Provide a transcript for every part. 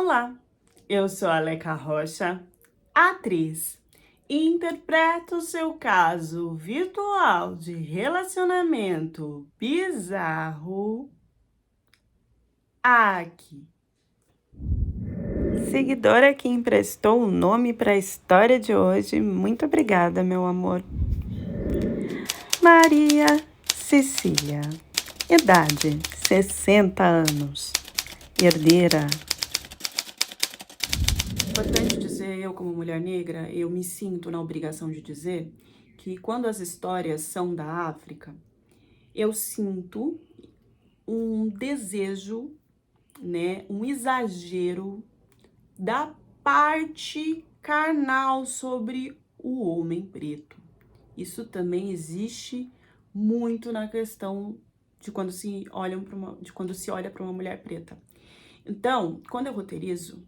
Olá, eu sou a Aleca Rocha, atriz, e interpreto o seu caso virtual de relacionamento bizarro aqui. Seguidora que emprestou o nome para a história de hoje, muito obrigada, meu amor. Maria Cecília, idade 60 anos, herdeira. Importante dizer, eu como mulher negra, eu me sinto na obrigação de dizer que quando as histórias são da África, eu sinto um desejo, né, um exagero da parte carnal sobre o homem preto. Isso também existe muito na questão de quando se olha para uma mulher preta. Então, quando eu roteirizo,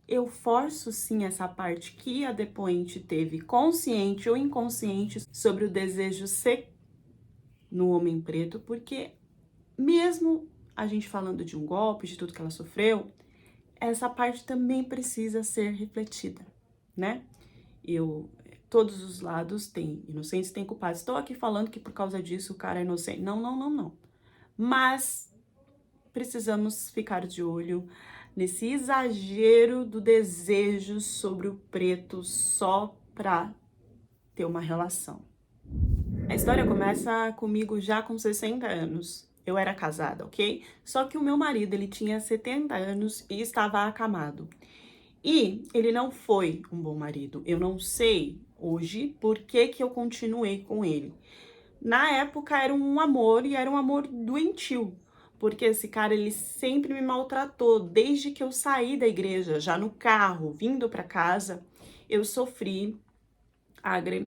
eu forço sim essa parte que a depoente teve, consciente ou inconsciente, sobre o desejo ser no homem preto, porque mesmo a gente falando de um golpe, de tudo que ela sofreu, essa parte também precisa ser refletida, né? Todos os lados têm inocentes, têm culpados. Estou aqui falando que por causa disso o cara é inocente. Não, não, não, não. Mas precisamos ficar de olho nesse exagero do desejo sobre o preto só pra ter uma relação. A história começa comigo já com 60 anos. Eu era casada, ok? Só que o meu marido, ele tinha 70 anos e estava acamado. E ele não foi um bom marido. Eu não sei hoje por que eu continuei com ele. Na época era um amor e era um amor doentio, porque esse cara ele sempre me maltratou desde que eu saí da igreja, já no carro, vindo para casa, eu sofri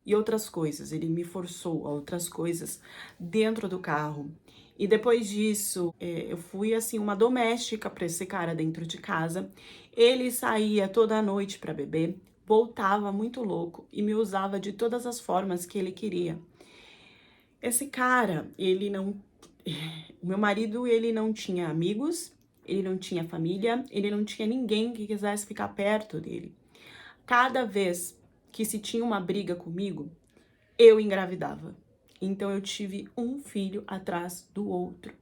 e outras coisas. Ele me forçou a outras coisas dentro do carro. E depois disso, eu fui assim uma doméstica para esse cara dentro de casa. Ele saía toda noite para beber, voltava muito louco e me usava de todas as formas que ele queria. Esse cara, ele não. O meu marido, ele não tinha amigos, ele não tinha família, ele não tinha ninguém que quisesse ficar perto dele. Cada vez que se tinha uma briga comigo, eu engravidava. Então eu tive um filho atrás do outro,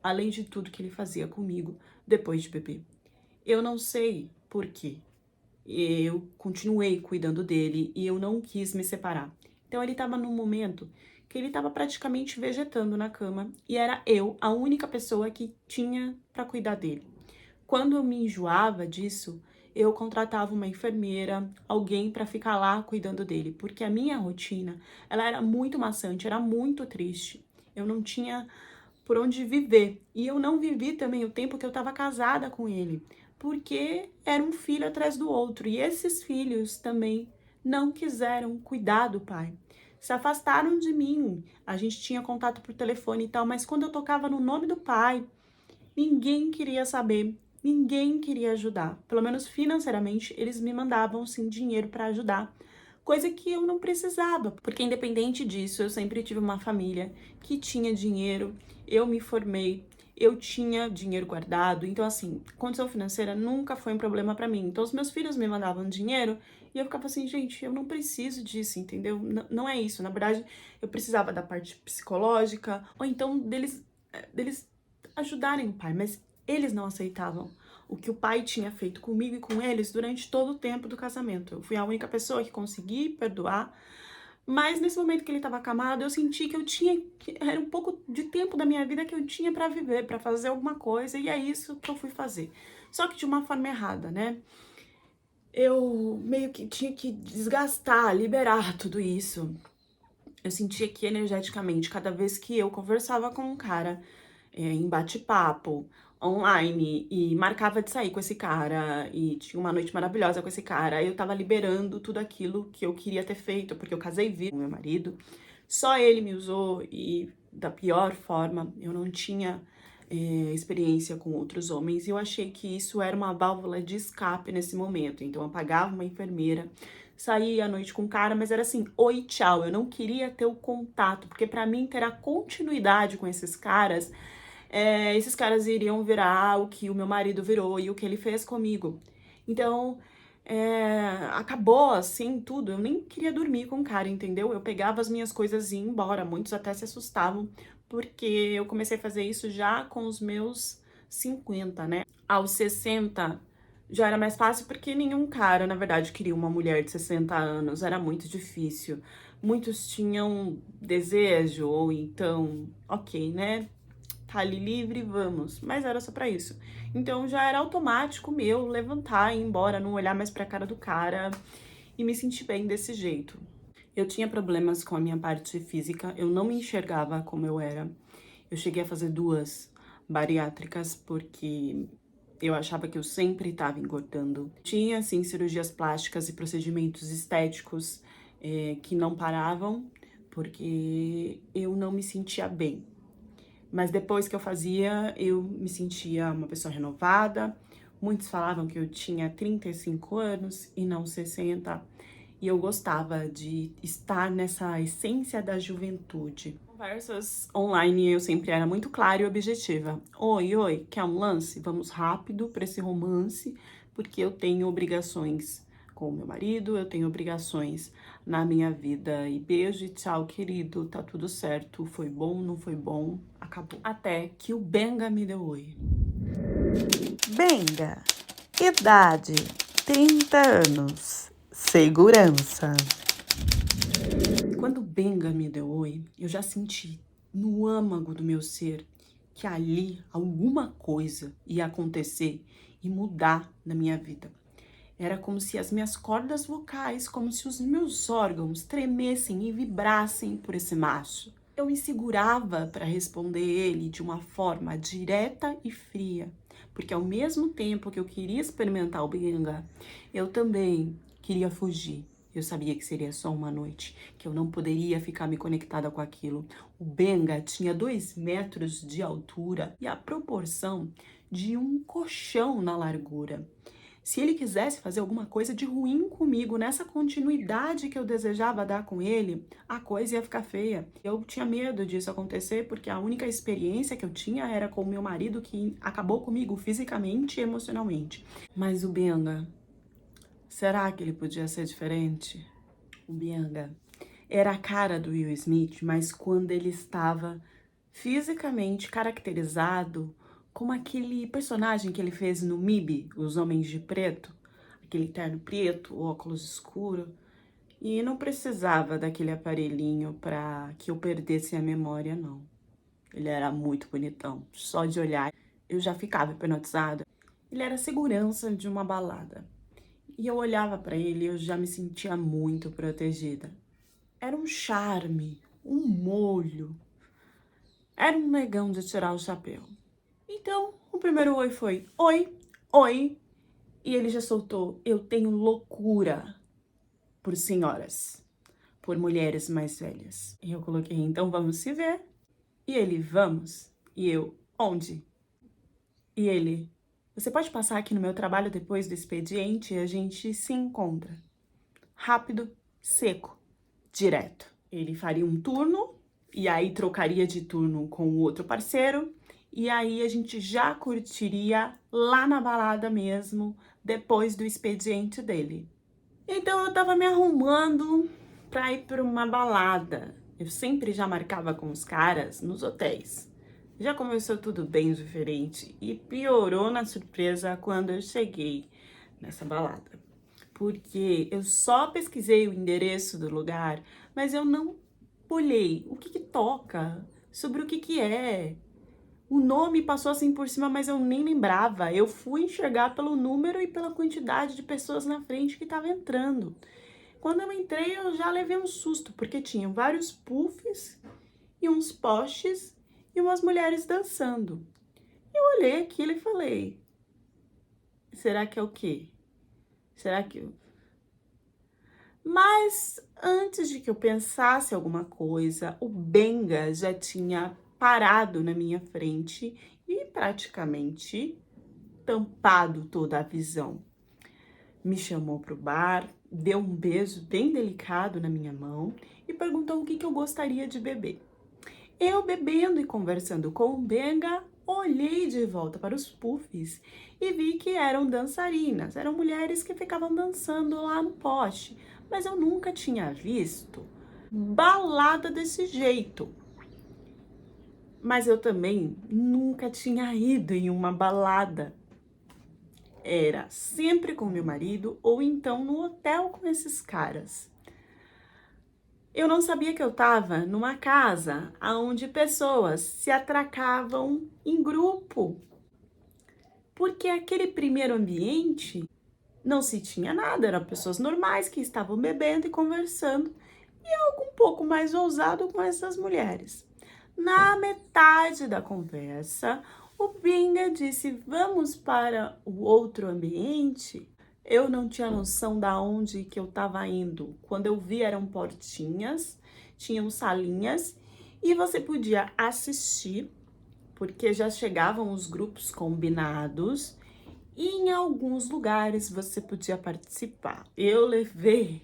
além de tudo que ele fazia comigo depois de beber. Eu não sei por quê. Eu continuei cuidando dele e eu não quis me separar. Então ele estava num momento que ele estava praticamente vegetando na cama e era eu a única pessoa que tinha para cuidar dele. Quando eu me enjoava disso, eu contratava uma enfermeira, alguém para ficar lá cuidando dele, porque a minha rotina, ela era muito maçante, era muito triste. Eu não tinha por onde viver. E eu não vivi também o tempo que eu estava casada com ele, porque era um filho atrás do outro. E esses filhos também não quiseram cuidar do pai. Se afastaram de mim. A gente tinha contato por telefone e tal, mas quando eu tocava no nome do pai, ninguém queria saber, ninguém queria ajudar. Pelo menos financeiramente, eles me mandavam sim dinheiro para ajudar. Coisa que eu não precisava, porque independente disso, eu sempre tive uma família que tinha dinheiro, eu me formei, eu tinha dinheiro guardado, então assim, condição financeira nunca foi um problema para mim. Então os meus filhos me mandavam dinheiro e eu ficava assim, gente, eu não preciso disso, entendeu? Não é isso, na verdade, eu precisava da parte psicológica, ou então deles ajudarem o pai, mas eles não aceitavam o que o pai tinha feito comigo e com eles durante todo o tempo do casamento. Eu fui a única pessoa que consegui perdoar, mas nesse momento que ele estava acamado, eu senti que era um pouco de tempo da minha vida que eu tinha para viver, para fazer alguma coisa, e é isso que eu fui fazer. Só que de uma forma errada, né? Eu meio que tinha que desgastar, liberar tudo isso. Eu sentia que energeticamente, cada vez que eu conversava com um cara, em bate-papo, online, e marcava de sair com esse cara, e tinha uma noite maravilhosa com esse cara, eu tava liberando tudo aquilo que eu queria ter feito, porque eu casei vivo com meu marido, só ele me usou e da pior forma, eu não tinha experiência com outros homens, e eu achei que isso era uma válvula de escape nesse momento, então eu pagava uma enfermeira, saía à noite com o cara, mas era assim, oi, tchau, eu não queria ter o contato, porque pra mim ter a continuidade com esses caras esses caras iriam virar o que o meu marido virou e o que ele fez comigo. Então, acabou assim tudo. Eu nem queria dormir com o cara, entendeu? Eu pegava as minhas coisas e ia embora. Muitos até se assustavam, porque eu comecei a fazer isso já com os meus 50, né? Aos 60 já era mais fácil porque nenhum cara, na verdade, queria uma mulher de 60 anos. Era muito difícil. Muitos tinham desejo, ou então, ok, né? Tá ali livre, vamos. Mas era só pra isso. Então já era automático meu levantar e ir embora, não olhar mais pra cara do cara e me sentir bem desse jeito. Eu tinha problemas com a minha parte física, eu não me enxergava como eu era. Eu cheguei a fazer 2 bariátricas porque eu achava que eu sempre estava engordando. Tinha, assim, cirurgias plásticas e procedimentos estéticos que não paravam porque eu não me sentia bem. Mas depois que eu fazia, eu me sentia uma pessoa renovada. Muitos falavam que eu tinha 35 anos e não 60. E eu gostava de estar nessa essência da juventude. Conversas online eu sempre era muito clara e objetiva. Oi, oi, quer um lance? Vamos rápido para esse romance, porque eu tenho obrigações com o meu marido, eu tenho obrigações na minha vida. E beijo e tchau, querido. Tá tudo certo. Foi bom, não foi bom? Acabou. Até que o Benga me deu oi. Benga, idade, 30 anos, segurança. Quando o Benga me deu oi, eu já senti no âmago do meu ser que ali alguma coisa ia acontecer e mudar na minha vida. Era como se as minhas cordas vocais, como se os meus órgãos tremessem e vibrassem por esse macho. Eu me segurava para responder ele de uma forma direta e fria, porque ao mesmo tempo que eu queria experimentar o Benga, eu também queria fugir. Eu sabia que seria só uma noite, que eu não poderia ficar me conectada com aquilo. O Benga tinha 2 metros de altura e a proporção de um colchão na largura. Se ele quisesse fazer alguma coisa de ruim comigo, nessa continuidade que eu desejava dar com ele, a coisa ia ficar feia. Eu tinha medo disso acontecer, porque a única experiência que eu tinha era com o meu marido, que acabou comigo fisicamente e emocionalmente. Mas o Benga, será que ele podia ser diferente? O Benga era a cara do Will Smith, mas quando ele estava fisicamente caracterizado como aquele personagem que ele fez no MIB, Os Homens de Preto, aquele terno preto, óculos escuro, e não precisava daquele aparelhinho para que eu perdesse a memória, não. Ele era muito bonitão, só de olhar eu já ficava hipnotizada. Ele era a segurança de uma balada. E eu olhava para ele e eu já me sentia muito protegida. Era um charme, um molho. Era um negão de tirar o chapéu. Então, o primeiro oi foi oi, oi. E ele já soltou: eu tenho loucura por senhoras, por mulheres mais velhas. E eu coloquei: então vamos se ver. E ele: vamos. E eu: onde? E ele: você pode passar aqui no meu trabalho depois do expediente e a gente se encontra. Rápido, seco, direto. Ele faria um turno e aí trocaria de turno com o outro parceiro. E aí a gente já curtiria lá na balada mesmo, depois do expediente dele. Então eu tava me arrumando pra ir pra uma balada. Eu sempre já marcava com os caras nos hotéis. Já começou tudo bem diferente e piorou na surpresa quando eu cheguei nessa balada. Porque eu só pesquisei o endereço do lugar, mas eu não olhei o que toca, sobre o que é. O nome passou assim por cima, mas eu nem lembrava. Eu fui enxergar pelo número e pela quantidade de pessoas na frente que estava entrando. Quando eu entrei, eu já levei um susto, porque tinham vários puffs e uns postes e umas mulheres dançando. Eu olhei aquilo e falei: será que é o quê? Será que eu... Mas antes de que eu pensasse alguma coisa, o Benga já tinha parado na minha frente e praticamente tampado toda a visão. Me chamou para o bar, deu um beijo bem delicado na minha mão e perguntou o que eu gostaria de beber. Eu bebendo e conversando com o Benga, Olhei de volta para os puffs e vi que eram dançarinas, eram mulheres que ficavam dançando lá no poste, mas eu nunca tinha visto balada desse jeito. Mas eu também nunca tinha ido em uma balada. Era sempre com meu marido ou então no hotel com esses caras. Eu não sabia que eu estava numa casa onde pessoas se atracavam em grupo, porque aquele primeiro ambiente não se tinha nada, eram pessoas normais que estavam bebendo e conversando, e algo um pouco mais ousado com essas mulheres. Na metade da conversa, o Binga disse: vamos para o outro ambiente. Eu não tinha noção da onde que eu estava indo. Quando eu vi, eram portinhas, tinham salinhas e você podia assistir, porque já chegavam os grupos combinados e em alguns lugares você podia participar. Eu levei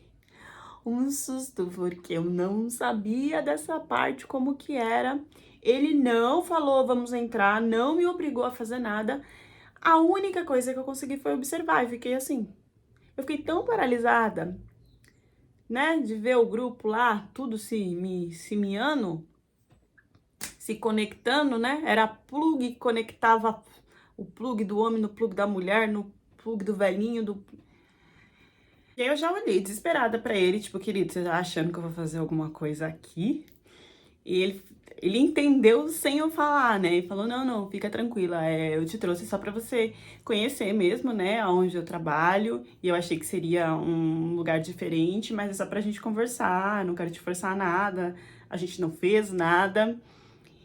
um susto porque eu não sabia dessa parte como que era. Ele não falou vamos entrar, não me obrigou a fazer nada. A única coisa que eu consegui foi observar e fiquei assim. Eu fiquei tão paralisada, né, de ver o grupo lá, tudo se miando, se conectando, né? Era plug que conectava o plug do homem no plug da mulher, no plug do velhinho, do... E aí eu já olhei desesperada pra ele, tipo, querido, você tá achando que eu vou fazer alguma coisa aqui? E ele entendeu sem eu falar, né? E falou, não, não, fica tranquila, eu te trouxe só pra você conhecer mesmo, né, aonde eu trabalho. E eu achei que seria um lugar diferente, mas é só pra gente conversar, não quero te forçar nada, a gente não fez nada.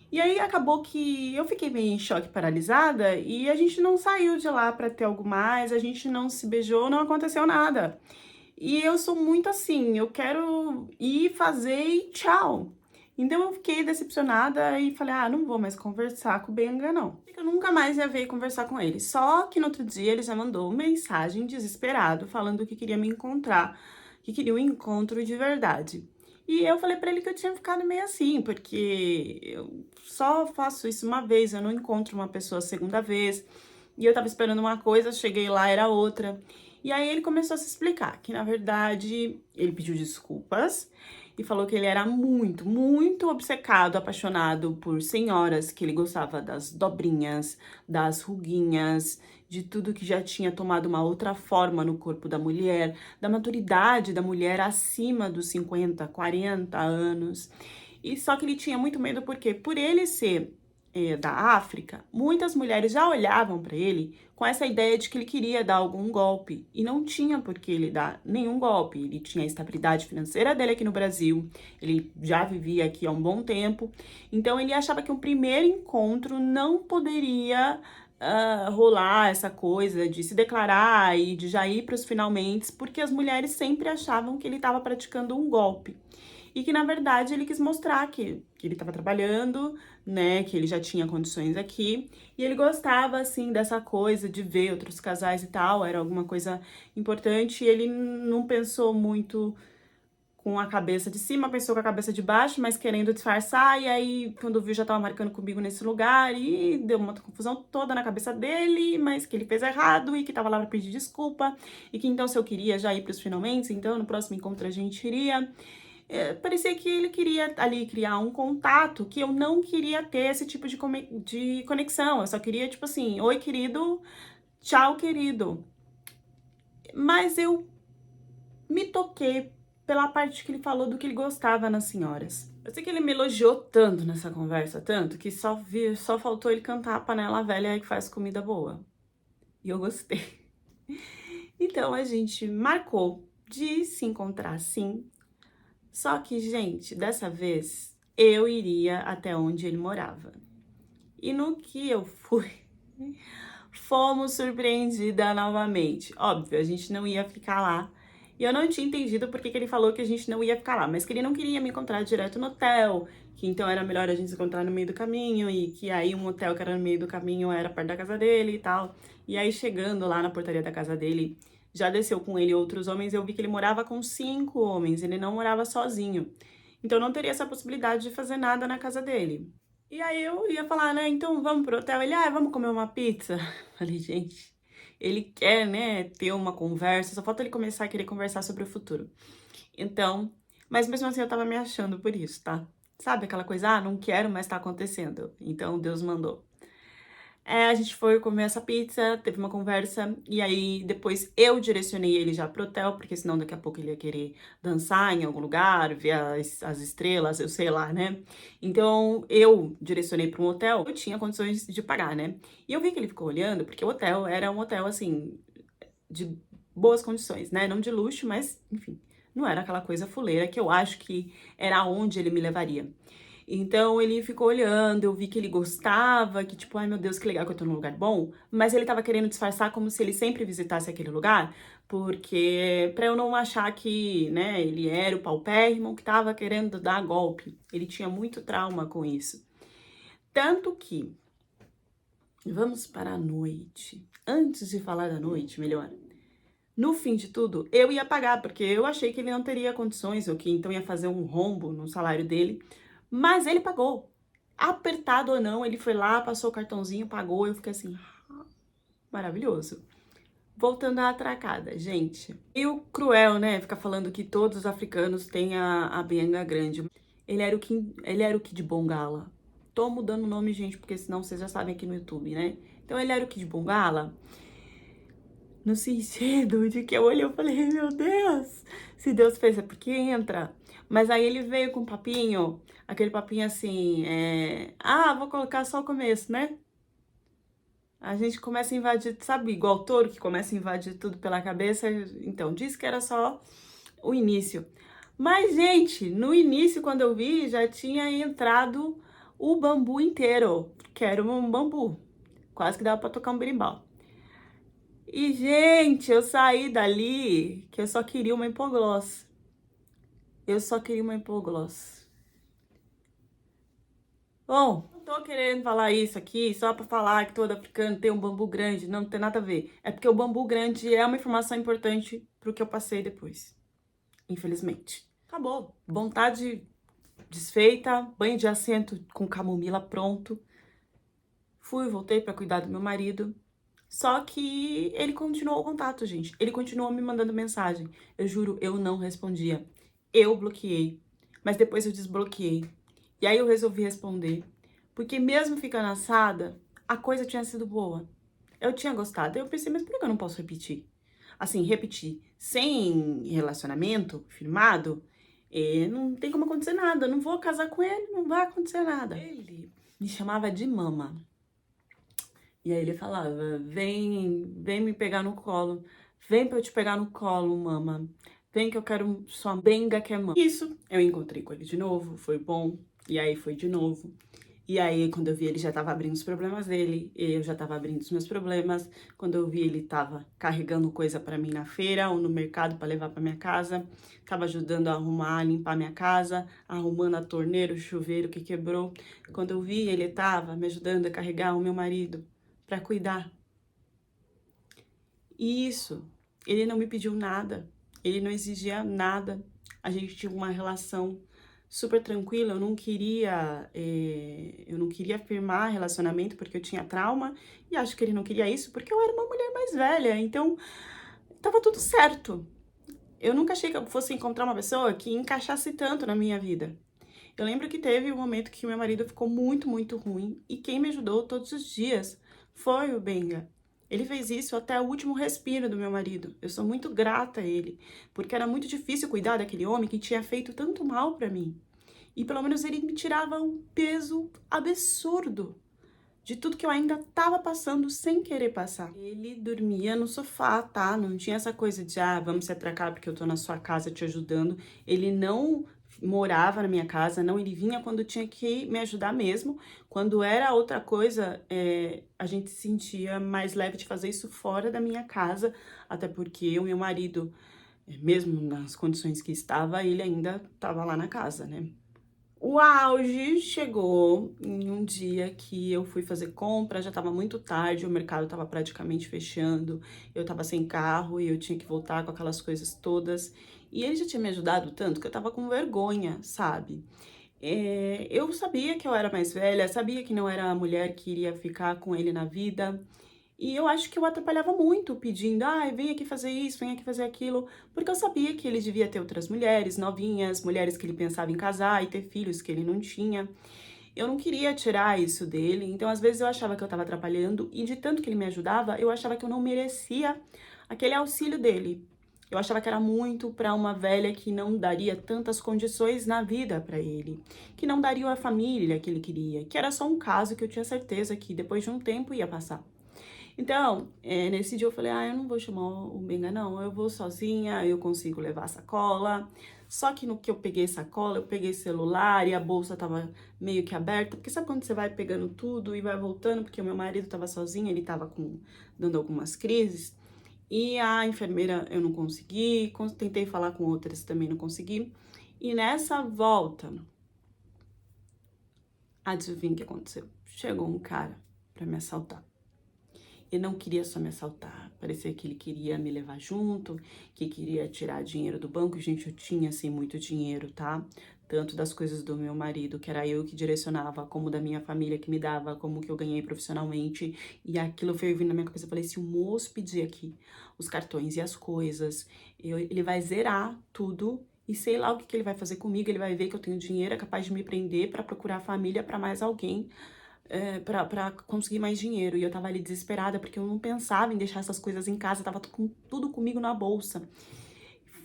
E aí acabou que eu fiquei meio em choque, paralisada, e a gente não saiu de lá pra ter algo mais, a gente não se beijou, não aconteceu nada. E eu sou muito assim, eu quero ir fazer e tchau. Então eu fiquei decepcionada e falei, ah, não vou mais conversar com o Benga, não. Eu nunca mais ia ver e conversar com ele. Só que no outro dia ele já mandou mensagem desesperado, falando que queria me encontrar, que queria um encontro de verdade. E eu falei pra ele que eu tinha ficado meio assim, porque eu só faço isso uma vez, eu não encontro uma pessoa a segunda vez. E eu tava esperando uma coisa, cheguei lá, era outra. E aí ele começou a se explicar, que na verdade ele pediu desculpas e falou que ele era muito, muito obcecado, apaixonado por senhoras, que ele gostava das dobrinhas, das ruguinhas, de tudo que já tinha tomado uma outra forma no corpo da mulher, da maturidade da mulher acima dos 50, 40 anos. E só que ele tinha muito medo porque por ele ser da África, muitas mulheres já olhavam para ele com essa ideia de que ele queria dar algum golpe. E não tinha por que ele dar nenhum golpe. Ele tinha a estabilidade financeira dele aqui no Brasil, ele já vivia aqui há um bom tempo. Então ele achava que um primeiro encontro não poderia rolar essa coisa de se declarar e de já ir para os finalmente, porque as mulheres sempre achavam que ele estava praticando um golpe. E que, na verdade, ele quis mostrar que ele estava trabalhando, né, que ele já tinha condições aqui, e ele gostava, assim, dessa coisa de ver outros casais e tal, era alguma coisa importante, e ele não pensou muito com a cabeça de cima, pensou com a cabeça de baixo, mas querendo disfarçar, e aí, quando viu, já tava marcando comigo nesse lugar, e deu uma confusão toda na cabeça dele, mas que ele fez errado, e que tava lá pra pedir desculpa, e que então, se eu queria já ir pros finalmente, então, no próximo encontro a gente iria. Parecia que ele queria ali criar um contato que eu não queria ter esse tipo de conexão. Eu só queria, tipo assim, oi, querido, tchau, querido. Mas eu me toquei pela parte que ele falou do que ele gostava nas senhoras. Eu sei que ele me elogiou tanto nessa conversa, tanto, que só faltou ele cantar a panela velha que faz comida boa. E eu gostei. Então a gente marcou de se encontrar sim. Só que, gente, dessa vez eu iria até onde ele morava. E no que eu fui, fomos surpreendida novamente. Óbvio, a gente não ia ficar lá. E eu não tinha entendido porque que ele falou que a gente não ia ficar lá, mas que ele não queria me encontrar direto no hotel, que então era melhor a gente se encontrar no meio do caminho, e que aí um hotel que era no meio do caminho era perto da casa dele e tal. E aí, chegando lá na portaria da casa dele, já desceu com ele outros homens, eu vi que ele morava com 5 homens, ele não morava sozinho. Então não teria essa possibilidade de fazer nada na casa dele. E aí eu ia falar, né, então vamos pro hotel. Ele, vamos comer uma pizza? Falei, gente, ele quer, né, ter uma conversa, só falta ele começar a querer conversar sobre o futuro. Então, mas mesmo assim eu tava me achando por isso, tá? Sabe aquela coisa, não quero, mas tá acontecendo. Então Deus mandou. A gente foi comer essa pizza, teve uma conversa, e aí depois eu direcionei ele já pro hotel, porque senão daqui a pouco ele ia querer dançar em algum lugar, ver as estrelas, eu sei lá, né? Então eu direcionei para um hotel, eu tinha condições de pagar, né? E eu vi que ele ficou olhando, porque o hotel era um hotel assim, de boas condições, né? Não de luxo, mas enfim, não era aquela coisa fuleira que eu acho que era onde ele me levaria. Então ele ficou olhando, eu vi que ele gostava, que tipo, ai meu Deus, que legal que eu tô num lugar bom, mas ele tava querendo disfarçar como se ele sempre visitasse aquele lugar, porque pra eu não achar que, né, ele era o paupérrimo que tava querendo dar golpe. Ele tinha muito trauma com isso. Tanto que, vamos para a noite. Antes de falar da noite, melhor. No fim de tudo, eu ia pagar, porque eu achei que ele não teria condições, ou que então ia fazer um rombo no salário dele, mas ele pagou. Apertado ou não, ele foi lá, passou o cartãozinho, pagou, eu fiquei assim, maravilhoso. Voltando à atracada, gente. E o cruel, né, ficar falando que todos os africanos têm a benga grande. Ele era o Kid Bongala. Tô mudando o nome, gente, porque senão vocês já sabem aqui no YouTube, né? Então ele era o Kid Bongala, no sentido de que eu olhei e falei, meu Deus, se Deus fez é porque entra. Mas aí ele veio com um papinho, aquele papinho assim, vou colocar só o começo, né? A gente começa a invadir, sabe, igual touro que começa a invadir tudo pela cabeça. Então, disse que era só o início. Mas, gente, no início, quando eu vi, já tinha entrado o bambu inteiro, que era um bambu. Quase que dava pra tocar um berimbau. E, gente, eu saí dali que eu só queria uma hipogloss. Eu só queria uma hipogloss. Bom, não tô querendo falar isso aqui só pra falar que todo africano tem um bambu grande. Não, não tem nada a ver. É porque o bambu grande é uma informação importante pro que eu passei depois. Infelizmente. Acabou. Vontade desfeita, banho de assento com camomila pronto. Fui, voltei pra cuidar do meu marido. Só que ele continuou o contato, gente. Ele continuou me mandando mensagem. Eu juro, eu não respondia. Eu bloqueei. Mas depois eu desbloqueei. E aí eu resolvi responder. Porque mesmo ficando assada, a coisa tinha sido boa. Eu tinha gostado. Eu pensei, mas por que eu não posso repetir? Assim, repetir sem relacionamento firmado, não tem como acontecer nada. Eu não vou casar com ele, não vai acontecer nada. Ele me chamava de mama. E aí ele falava, vem me pegar no colo, vem pra eu te pegar no colo, mama, vem que eu quero sua benga que é mama. Isso, eu encontrei com ele de novo, foi bom, e aí foi de novo. E aí, quando eu vi, ele já tava abrindo os problemas dele, eu já tava abrindo os meus problemas. Quando eu vi, ele tava carregando coisa pra mim na feira ou no mercado pra levar pra minha casa, tava ajudando a arrumar, a limpar minha casa, arrumando a torneira, o chuveiro que quebrou. Quando eu vi, ele tava me ajudando a carregar o meu marido para cuidar. E isso, ele não me pediu nada, ele não exigia nada. A gente tinha uma relação super tranquila. Eu não queria firmar relacionamento porque eu tinha trauma, e acho que ele não queria isso porque eu era uma mulher mais velha. Então, tava tudo certo. Eu nunca achei que eu fosse encontrar uma pessoa que encaixasse tanto na minha vida. Eu lembro que teve um momento que meu marido ficou muito, muito ruim, e quem me ajudou todos os dias foi o Benga. Ele fez isso até o último respiro do meu marido. Eu sou muito grata a ele, porque era muito difícil cuidar daquele homem que tinha feito tanto mal pra mim. E pelo menos ele me tirava um peso absurdo de tudo que eu ainda tava passando sem querer passar. Ele dormia no sofá, tá? Não tinha essa coisa de, vamos se atracar porque eu tô na sua casa te ajudando. Ele não morava na minha casa, não, ele vinha quando tinha que me ajudar mesmo. Quando era outra coisa, a gente se sentia mais leve de fazer isso fora da minha casa, até porque o meu marido, mesmo nas condições que estava, ele ainda estava lá na casa, né? O auge chegou em um dia que eu fui fazer compra, já estava muito tarde, o mercado estava praticamente fechando, eu estava sem carro e eu tinha que voltar com aquelas coisas todas. E ele já tinha me ajudado tanto que eu estava com vergonha, sabe? Eu sabia que eu era mais velha, sabia que não era a mulher que iria ficar com ele na vida, e eu acho que eu atrapalhava muito pedindo: "Ai, vem aqui fazer isso, vem aqui fazer aquilo", porque eu sabia que ele devia ter outras mulheres novinhas, mulheres que ele pensava em casar e ter filhos que ele não tinha. Eu não queria tirar isso dele, então às vezes eu achava que eu estava atrapalhando e de tanto que ele me ajudava, eu achava que eu não merecia aquele auxílio dele. Eu achava que era muito para uma velha que não daria tantas condições na vida para ele, que não daria a família que ele queria, que era só um caso que eu tinha certeza que depois de um tempo ia passar. Então, nesse dia eu falei: "Ah, eu não vou chamar o Benga não, eu vou sozinha, eu consigo levar a sacola". Só que no que eu peguei sacola, eu peguei celular e a bolsa estava meio que aberta, porque sabe quando você vai pegando tudo e vai voltando, porque o meu marido estava sozinho, ele estava dando algumas crises, e a enfermeira eu não consegui, tentei falar com outras também não consegui. E nessa volta, adivinha o que aconteceu? Chegou um cara para me assaltar. Ele não queria só me assaltar, parecia que ele queria me levar junto, que queria tirar dinheiro do banco. Gente, eu tinha, assim, muito dinheiro, tá? Tanto das coisas do meu marido, que era eu que direcionava, como da minha família que me dava, como que eu ganhei profissionalmente. E aquilo foi vindo na minha cabeça. Eu falei, se o moço pedir aqui os cartões e as coisas, ele vai zerar tudo. E sei lá o que que ele vai fazer comigo. Ele vai ver que eu tenho dinheiro, é capaz de me prender para procurar a família para mais alguém, pra conseguir mais dinheiro. E eu tava ali desesperada, porque eu não pensava em deixar essas coisas em casa, tava com tudo comigo na bolsa.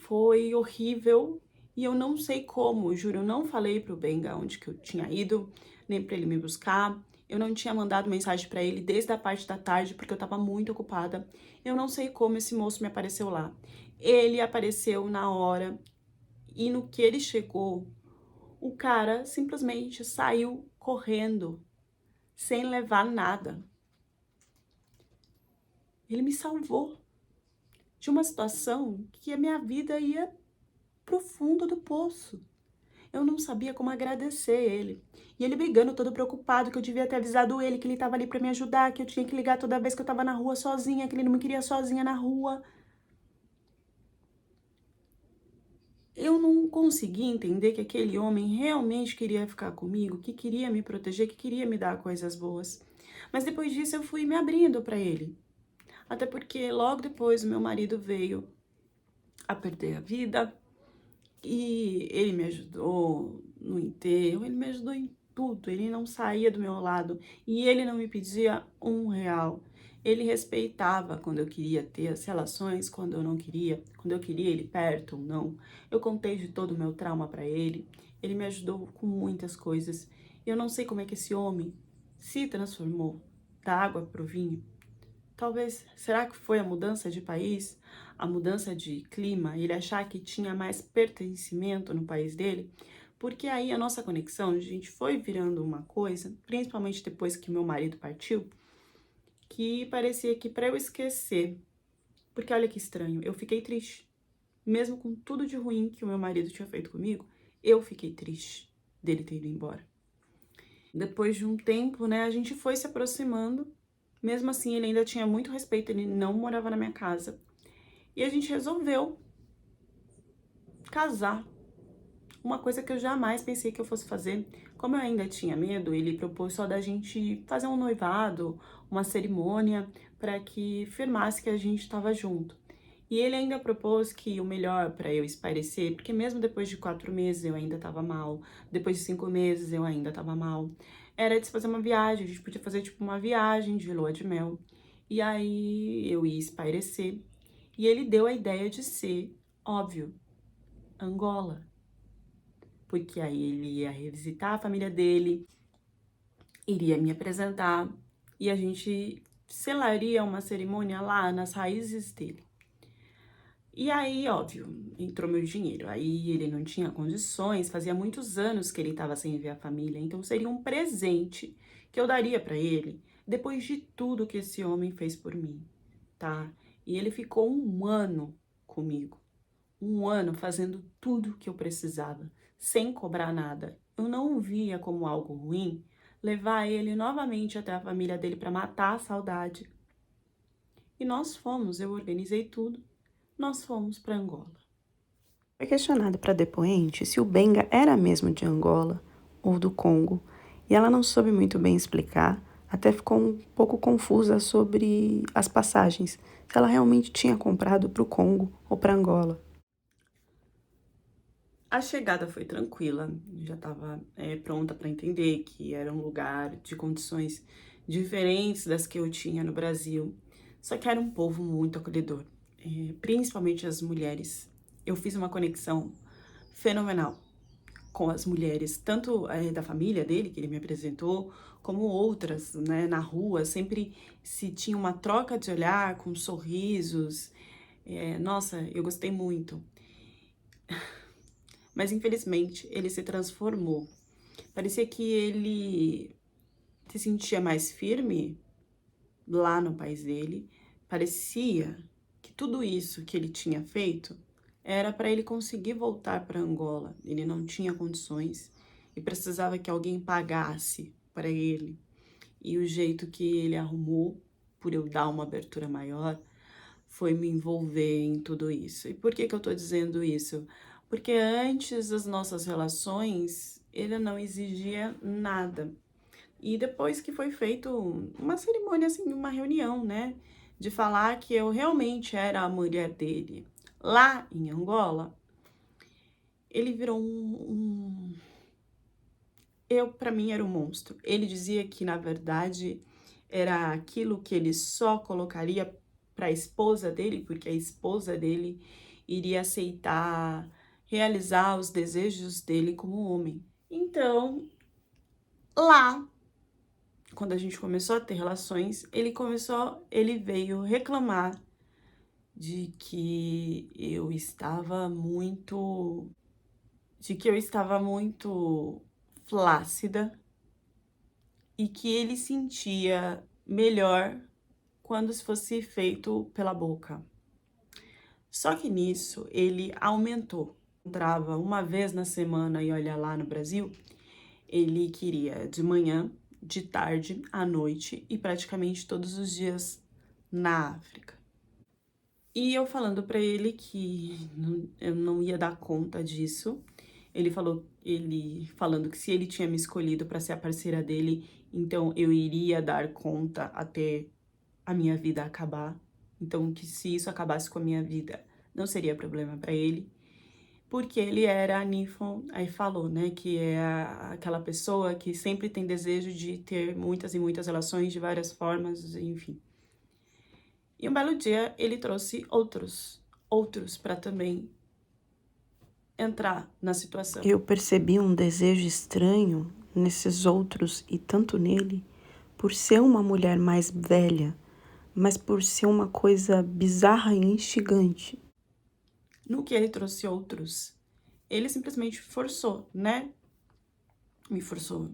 Foi horrível e eu não sei como, juro, eu não falei pro Benga onde que eu tinha ido, nem pra ele me buscar. Eu não tinha mandado mensagem pra ele desde a parte da tarde, porque eu tava muito ocupada. Eu não sei como esse moço me apareceu lá. Ele apareceu na hora e no que ele chegou, o cara simplesmente saiu correndo sem levar nada. Ele me salvou de uma situação que a minha vida ia pro fundo do poço. Eu não sabia como agradecer ele. E ele brigando, todo preocupado, que eu devia ter avisado ele que ele estava ali para me ajudar, que eu tinha que ligar toda vez que eu estava na rua sozinha, que ele não me queria sozinha na rua. Eu não conseguia entender que aquele homem realmente queria ficar comigo, que queria me proteger, que queria me dar coisas boas. Mas depois disso eu fui me abrindo para ele. Até porque logo depois o meu marido veio a perder a vida e ele me ajudou no enterro, ele me ajudou em tudo, ele não saía do meu lado e ele não me pedia R$ 1. Ele respeitava quando eu queria ter as relações, quando eu não queria, quando eu queria ele perto ou não. Eu contei de todo o meu trauma para ele, ele me ajudou com muitas coisas. Eu não sei como é que esse homem se transformou da água pro vinho. Talvez, será que foi a mudança de país, a mudança de clima, ele achar que tinha mais pertencimento no país dele? Porque aí a nossa conexão, a gente foi virando uma coisa, principalmente depois que meu marido partiu, que parecia que para eu esquecer, porque olha que estranho, eu fiquei triste. Mesmo com tudo de ruim que o meu marido tinha feito comigo, eu fiquei triste dele ter ido embora. Depois de um tempo, né, a gente foi se aproximando. Mesmo assim, ele ainda tinha muito respeito, ele não morava na minha casa. E a gente resolveu casar. Uma coisa que eu jamais pensei que eu fosse fazer. Como eu ainda tinha medo, ele propôs só da gente fazer um noivado, uma cerimônia, para que firmasse que a gente estava junto. E ele ainda propôs que o melhor para eu espairecer, porque mesmo depois de 4 meses eu ainda estava mal, depois de 5 meses eu ainda estava mal, era de se fazer uma viagem. A gente podia fazer tipo uma viagem de lua de mel. E aí eu ia espairecer. E ele deu a ideia de ser, óbvio, Angola. Porque aí ele ia revisitar a família dele, iria me apresentar e a gente selaria uma cerimônia lá nas raízes dele. E aí, óbvio, entrou meu dinheiro. Aí ele não tinha condições, fazia muitos anos que ele estava sem ver a família, então seria um presente que eu daria para ele depois de tudo que esse homem fez por mim, tá? E ele ficou 1 ano comigo. 1 ano fazendo tudo que eu precisava, sem cobrar nada. Eu não via como algo ruim levar ele novamente até a família dele para matar a saudade. E nós fomos, eu organizei tudo, nós fomos para Angola. Foi questionado para depoente se o Benga era mesmo de Angola ou do Congo, e ela não soube muito bem explicar, até ficou um pouco confusa sobre as passagens, se ela realmente tinha comprado para o Congo ou para Angola. A chegada foi tranquila, já estava pronta para entender que era um lugar de condições diferentes das que eu tinha no Brasil, só que era um povo muito acolhedor, principalmente as mulheres. Eu fiz uma conexão fenomenal com as mulheres, tanto da família dele, que ele me apresentou, como outras, né, na rua, sempre se tinha uma troca de olhar, com sorrisos. Nossa, eu gostei muito. Mas infelizmente ele se transformou. Parecia que ele se sentia mais firme lá no país dele. Parecia que tudo isso que ele tinha feito era para ele conseguir voltar para Angola. Ele não tinha condições e precisava que alguém pagasse para ele. E o jeito que ele arrumou, por eu dar uma abertura maior, foi me envolver em tudo isso. E por que que eu tô dizendo isso? Porque antes das nossas relações, ele não exigia nada. E depois que foi feito uma cerimônia, assim, uma reunião, né? De falar que eu realmente era a mulher dele lá em Angola, ele virou para mim, era um monstro. Ele dizia que, na verdade, era aquilo que ele só colocaria para a esposa dele, porque a esposa dele iria aceitar realizar os desejos dele como homem. Então, lá, quando a gente começou a ter relações, ele veio reclamar de que eu estava muito flácida e que ele sentia melhor quando se fosse feito pela boca. Só que nisso ele aumentou. Entrava uma vez na semana e olha lá no Brasil, ele queria de manhã, de tarde, à noite e praticamente todos os dias na África. E eu falando pra ele que eu não ia dar conta disso. Ele falando que se ele tinha me escolhido para ser a parceira dele, então eu iria dar conta até a minha vida acabar. Então que se isso acabasse com a minha vida, não seria problema para ele. Porque ele era a Nifon, aí falou, né, que é aquela pessoa que sempre tem desejo de ter muitas e muitas relações de várias formas, enfim. E um belo dia ele trouxe outros para também entrar na situação. Eu percebi um desejo estranho nesses outros e tanto nele, por ser uma mulher mais velha, mas por ser uma coisa bizarra e instigante. No que ele trouxe outros, ele simplesmente forçou, né? Me forçou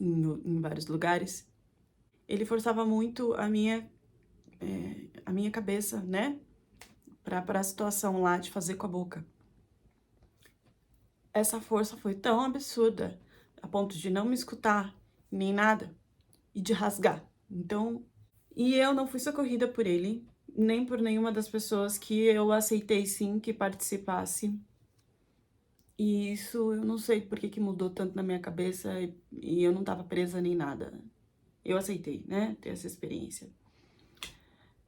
em vários lugares. Ele forçava muito a minha cabeça, né? Para a situação lá de fazer com a boca. Essa força foi tão absurda, a ponto de não me escutar, nem nada, e de rasgar. Então, e eu não fui socorrida por ele, nem por nenhuma das pessoas que eu aceitei sim que participasse. E isso eu não sei por que mudou tanto na minha cabeça e eu não tava presa nem nada. Eu aceitei, né, ter essa experiência.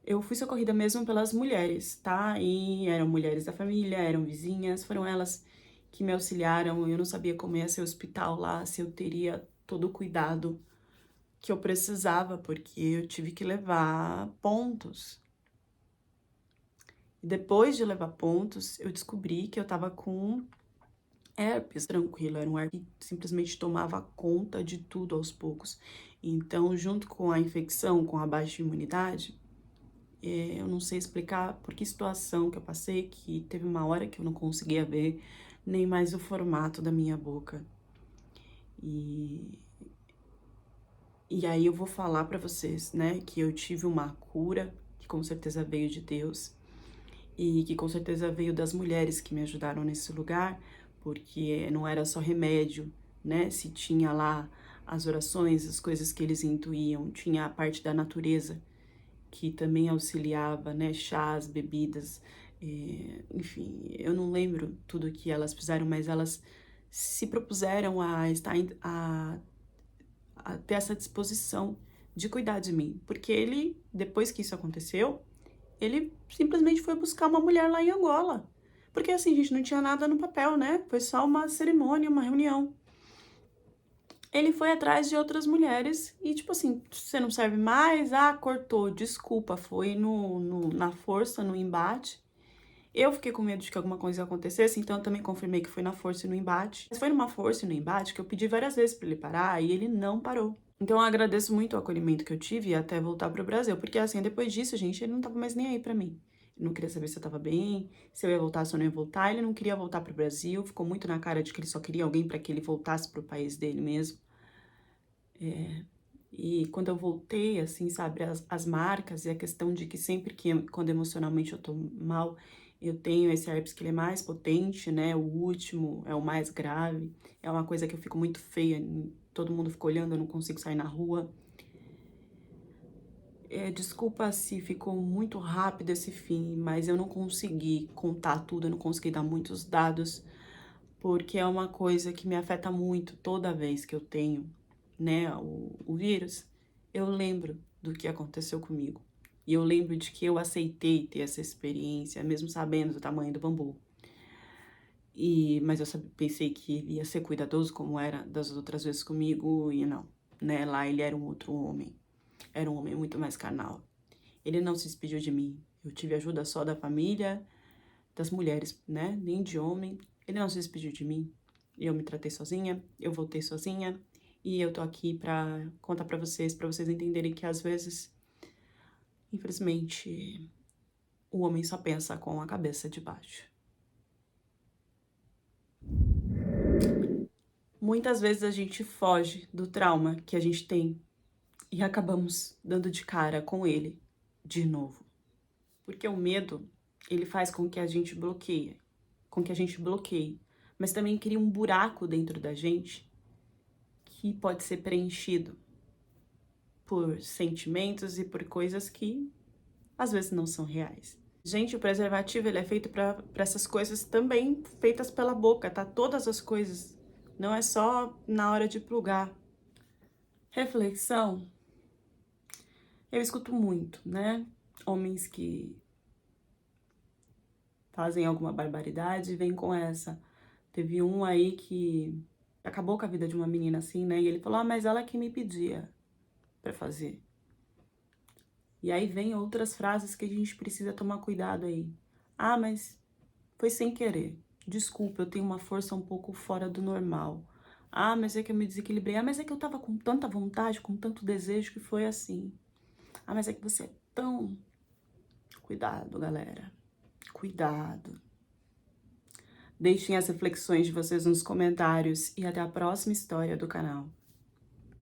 Eu fui socorrida mesmo pelas mulheres, tá? E eram mulheres da família, eram vizinhas, foram elas que me auxiliaram. Eu não sabia como ia ser o hospital lá, se eu teria todo o cuidado que eu precisava, porque eu tive que levar pontos. E depois de levar pontos, eu descobri que eu tava com herpes. Tranquilo, era um herpes que simplesmente tomava conta de tudo aos poucos. Então, junto com a infecção, com a baixa imunidade, eu não sei explicar por que situação que eu passei, que teve uma hora que eu não conseguia ver nem mais o formato da minha boca. E aí eu vou falar pra vocês, né, que eu tive uma cura, que com certeza veio de Deus, e que com certeza veio das mulheres que me ajudaram nesse lugar, porque não era só remédio, né, se tinha lá as orações, as coisas que eles intuíam, tinha a parte da natureza, que também auxiliava, né, chás, bebidas, enfim, eu não lembro tudo que elas fizeram, mas elas se propuseram a estar a ter essa disposição de cuidar de mim. Porque ele, depois que isso aconteceu, ele simplesmente foi buscar uma mulher lá em Angola. Porque assim, gente, não tinha nada no papel, né? Foi só uma cerimônia, uma reunião. Ele foi atrás de outras mulheres e, tipo assim, você não serve mais? Ah, cortou, desculpa, foi na força, no embate. Eu fiquei com medo de que alguma coisa acontecesse, então eu também confirmei que foi na força e no embate. Mas foi numa força e no embate que eu pedi várias vezes pra ele parar e ele não parou. Então eu agradeço muito o acolhimento que eu tive até voltar pro Brasil, porque assim, depois disso, gente, ele não tava mais nem aí pra mim. Ele não queria saber se eu tava bem, se eu ia voltar, se eu não ia voltar. Ele não queria voltar pro Brasil, ficou muito na cara de que ele só queria alguém pra que ele voltasse pro país dele mesmo. E quando eu voltei, assim, sabe, as marcas e a questão de que sempre que, quando emocionalmente eu tô mal, eu tenho esse herpes que ele é mais potente, né, o último, é o mais grave, é uma coisa que eu fico muito feia, todo mundo fica olhando, eu não consigo sair na rua. Desculpa se ficou muito rápido esse fim, mas eu não consegui contar tudo, eu não consegui dar muitos dados, porque é uma coisa que me afeta muito toda vez que eu tenho, né, o vírus. Eu lembro do que aconteceu comigo. E eu lembro de que eu aceitei ter essa experiência, mesmo sabendo do tamanho do bambu. Mas eu pensei que ele ia ser cuidadoso como era das outras vezes comigo, e não, né? Lá ele era um outro homem. Era um homem muito mais carnal. Ele não se despediu de mim. Eu tive ajuda só da família, das mulheres, né? Nem de homem. Ele não se despediu de mim. Eu me tratei sozinha, eu voltei sozinha. E eu tô aqui pra contar pra vocês entenderem que às vezes, infelizmente, o homem só pensa com a cabeça de baixo. Muitas vezes a gente foge do trauma que a gente tem e acabamos dando de cara com ele de novo. Porque o medo, ele faz com que a gente bloqueie, mas também cria um buraco dentro da gente que pode ser preenchido por sentimentos e por coisas que às vezes não são reais. Gente, o preservativo ele é feito para essas coisas também feitas pela boca, tá? Todas as coisas, não é só na hora de plugar. Reflexão, eu escuto muito, né? Homens que fazem alguma barbaridade e vêm com essa. Teve um aí que acabou com a vida de uma menina assim, né? E ele falou, ah, mas ela que me pedia pra fazer. E aí vem outras frases que a gente precisa tomar cuidado aí. Ah, mas foi sem querer. Desculpa, eu tenho uma força um pouco fora do normal. Ah, mas é que eu me desequilibrei. Ah, mas é que eu tava com tanta vontade, com tanto desejo que foi assim. Ah, mas é que você é tão... Cuidado, galera. Cuidado. Deixem as reflexões de vocês nos comentários e até a próxima história do canal.